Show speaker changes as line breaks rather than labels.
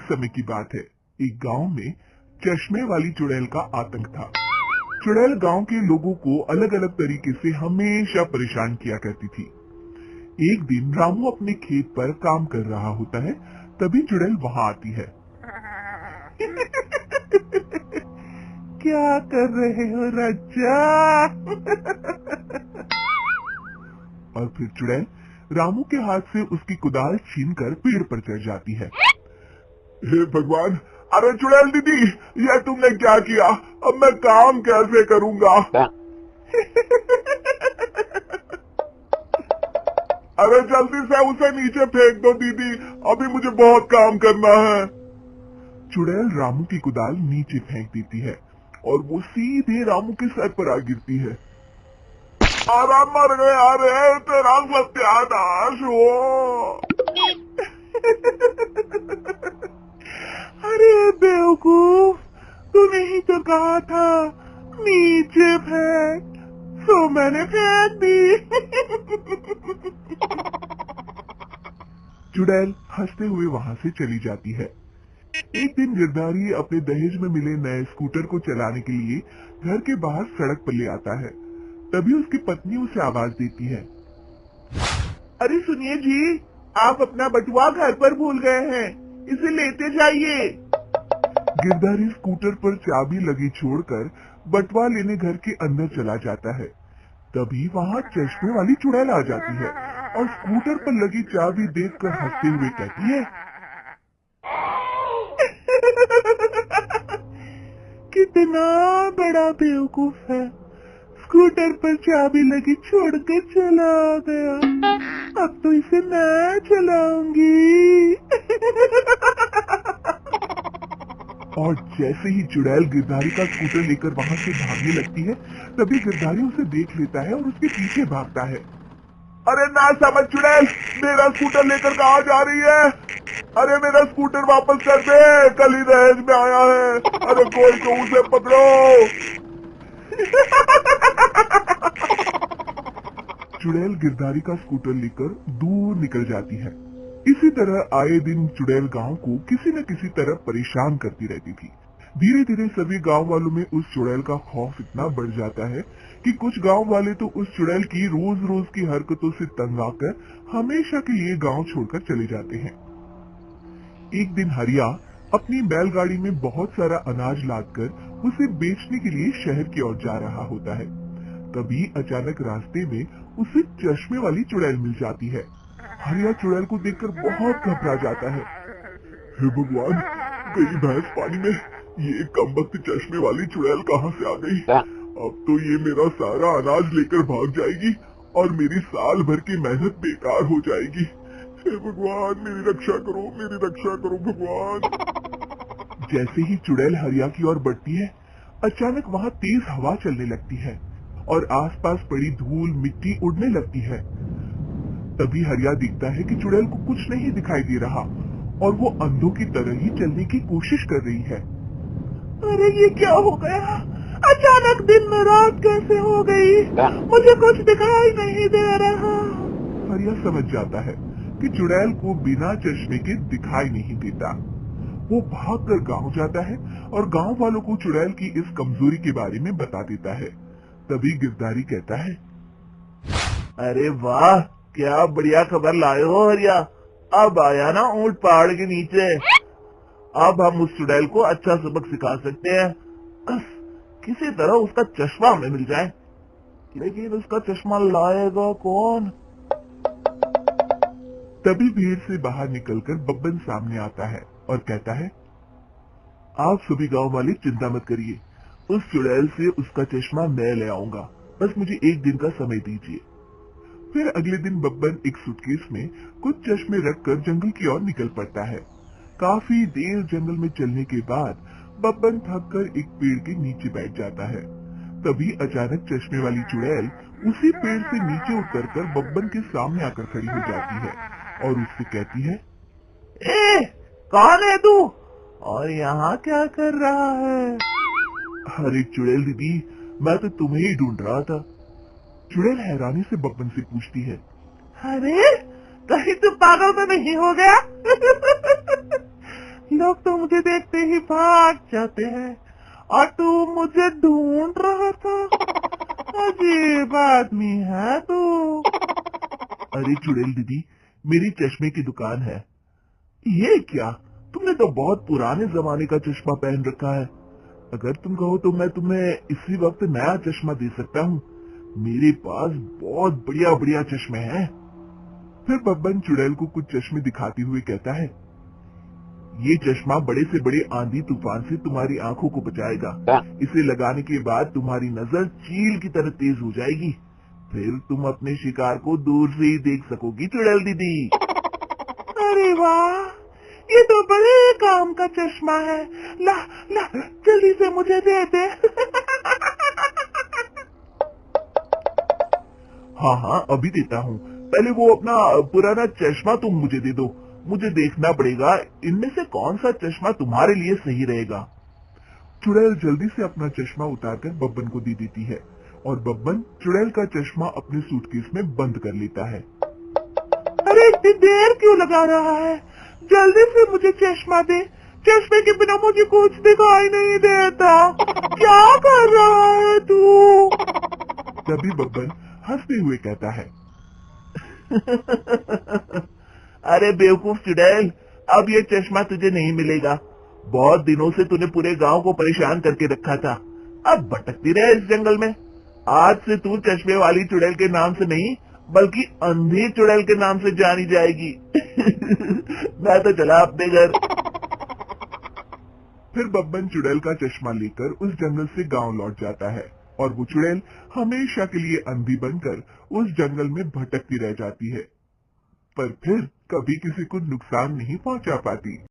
समय की बात है। एक गांव में चश्मे वाली चुड़ैल का आतंक था। चुड़ैल गांव के लोगों को अलग अलग तरीके से हमेशा परेशान किया करती थी। एक दिन रामू अपने खेत पर काम कर रहा होता है, तभी चुड़ैल वहां आती है। क्या कर रहे हो राजा? और फिर चुड़ैल रामू के हाथ से उसकी कुदाल छीनकर पेड़ पर चढ़ जाती है। हे भगवान! अरे चुड़ैल दीदी, यह तुमने क्या किया? अब मैं काम कैसे करूंगा? अरे जल्दी से उसे नीचे फेंक दो दीदी, अभी मुझे बहुत काम करना है। चुड़ैल रामू की कुदाल नीचे फेंक देती है और वो सीधे रामू के सर पर आ गिरती है। अरे मर गया रे, तेरा सत्यानाश हो। अरे बेवकूफ, तूने ही तो कहा था नीचे फेंक, तो मैंने फेंक दी। चुड़ैल हंसते हुए वहां से चली जाती है। एक दिन गिरधारी अपने दहेज में मिले नए स्कूटर को चलाने के लिए घर के बाहर सड़क पर ले आता है। तभी उसकी पत्नी उसे आवाज देती है। अरे सुनिए जी, आप अपना बटुआ घर पर भूल गए हैं, इसे लेते जाइए। गिरधारी स्कूटर पर चाबी लगी छोड़कर बटुआ लेने घर के अंदर चला जाता है। तभी वहाँ चश्मे वाली चुड़ैल आ जाती है और स्कूटर पर लगी चाबी देखकर हंसते हुए कहती है। कितना बड़ा बेवकूफ है, स्कूटर पर चाबी लगी छोड़कर चला गया, अब तो इसे मैं चलाऊंगी। और जैसे ही चुड़ैल गिरधारी का स्कूटर लेकर वहाँ से भागने लगती है, तभी गिरधारी उसे देख लेता है और उसके पीछे भागता है। अरे ना समझ चुड़ैल, मेरा स्कूटर लेकर कहाँ जा रही है? अरे मेरा स्कूटर वापस कर दे, कल ही दहेज में आया है। अरे कोई तो उसे पकड़ो। चुड़ैल गिरधारी का स्कूटर लेकर दूर निकल जाती है। इसी तरह आए दिन चुड़ैल गांव को किसी न किसी तरह परेशान करती रहती थी। धीरे धीरे सभी गांव वालों में उस चुड़ैल का खौफ इतना बढ़ जाता है कि कुछ गांव वाले तो उस चुड़ैल की रोज रोज की हरकतों से तंग आकर हमेशा के लिए गांव छोड़कर चले जाते हैं। एक दिन हरिया अपनी बैलगाड़ी में बहुत सारा अनाज लादकर उसे बेचने के लिए शहर की ओर जा रहा होता है। तभी अचानक रास्ते में उसे चश्मे वाली चुड़ैल मिल जाती है। हरिया चुड़ैल को देखकर बहुत घबरा जाता है। हे भगवान, गई भैंस पानी में, ये कमबख्त चश्मे वाली चुड़ैल कहाँ से आ गई? अब तो ये मेरा सारा अनाज लेकर भाग जाएगी और मेरी साल भर की मेहनत बेकार हो जाएगी। हे भगवान, मेरी रक्षा करो, मेरी रक्षा करो भगवान। जैसे ही चुड़ैल हरिया की ओर बढ़ती है, अचानक वहाँ तेज हवा चलने लगती है और आसपास पड़ी धूल मिट्टी उड़ने लगती है। तभी हरिया दिखता है कि चुड़ैल को कुछ नहीं दिखाई दे रहा और वो अंधों की तरह ही चलने की कोशिश कर रही है। अरे ये क्या हो गया? अचानक दिन में रात कैसे हो गई? मुझे कुछ दिखाई नहीं दे रहा। हरिया समझ जाता है कि चुड़ैल को बिना चश्मे के दिखाई नहीं देता। वो भागकर गांव जाता है और गांव वालों को चुड़ैल की इस कमजोरी के बारे में बता देता है। तभी गिरधारी कहता है। अरे वाह, क्या बढ़िया खबर लाए हो हरिया। अब आया ना ऊंट पहाड़ के नीचे। अब हम उस चुड़ैल को अच्छा सबक सिखा सकते हैं। किसी तरह उसका चश्मा हमें मिल जाए, लेकिन उसका चश्मा लाएगा कौन? तभी भीड़ से बाहर निकलकर बब्बन सामने आता है और कहता है। आप सभी गांव वाले चिंता मत करिए, उस चुड़ैल से उसका चश्मा मैं ले आऊंगा, बस मुझे एक दिन का समय दीजिए। फिर अगले दिन बब्बन एक सूटकेस में कुछ चश्मे रखकर जंगल की ओर निकल पड़ता है। काफी देर जंगल में चलने के बाद बब्बन थककर एक पेड़ के नीचे बैठ जाता है। तभी अचानक चश्मे वाली चुड़ैल उसी पेड़ से नीचे उतरकर बब्बन के सामने आकर खड़ी हो जाती है और उससे कहती है। कौन है तू और यहाँ क्या कर रहा है? अरे चुड़ैल दीदी, मैं तो तुम्हें ही ढूंढ रहा था। चुड़ैल हैरानी से बब्बन से पूछती है। अरे कहीं तू पागल तो नहीं हो गया? लोग तो मुझे देखते ही भाग जाते हैं और तू मुझे ढूंढ रहा था। अजीब आदमी है तू। अरे चुड़ैल दीदी, मेरी चश्मे की दुकान है। ये क्या, तुमने तो बहुत पुराने जमाने का चश्मा पहन रखा है। अगर तुम कहो तो मैं तुम्हें इसी वक्त नया चश्मा दे सकता हूँ। मेरे पास बहुत बढ़िया बढ़िया चश्मे हैं। फिर बब्बन चुड़ैल को कुछ चश्मे दिखाते हुए कहता है, ये चश्मा बड़े से बड़े आंधी तूफान से तुम्हारी आंखों को बचाएगा। इसे लगाने के बाद तुम्हारी नजर चील की तरह तेज हो जाएगी। फिर तुम अपने शिकार को दूर से ही देख सकोगी चुड़ैल दीदी। अरे वाह, ये तो बड़े काम का चश्मा है। ला ला, जल्दी से मुझे दे दे। हाँ हाँ, अभी देता हूँ। पहले वो अपना पुराना चश्मा तुम मुझे दे दो। मुझे देखना पड़ेगा इनमें से कौन सा चश्मा तुम्हारे लिए सही रहेगा। चुड़ैल जल्दी से अपना चश्मा उतारकर बब्बन को दे देती है और बब्बन चुड़ैल का चश्मा अपने सूटकेस में बंद कर लेता है। अरे इतनी देर क्यों लगा रहा है? जल्दी से मुझे चश्मा दे। चश्मे के बिना मुझे कुछ दिखाई नहीं देता। क्या कर रहा है तू? तभी बब्बन हंसते हुए कहता है, अरे बेवकूफ चुड़ैल, अब ये चश्मा तुझे नहीं मिलेगा। बहुत दिनों से तूने पूरे गांव को परेशान करके रखा था। अब भटकती रहे इस जंगल में। आज से तू चश्मे वाली चुड़ैल के नाम से नहीं, बल्कि अंधी चुड़ैल के नाम से जानी जाएगी। मैं तो चला अपने घर। फिर बब्बन चुड़ैल का चश्मा लेकर उस जंगल से गांव लौट जाता है और वो चुड़ैल हमेशा के लिए अंधी बनकर उस जंगल में भटकती रह जाती है, पर फिर कभी किसी को नुकसान नहीं पहुंचा पाती।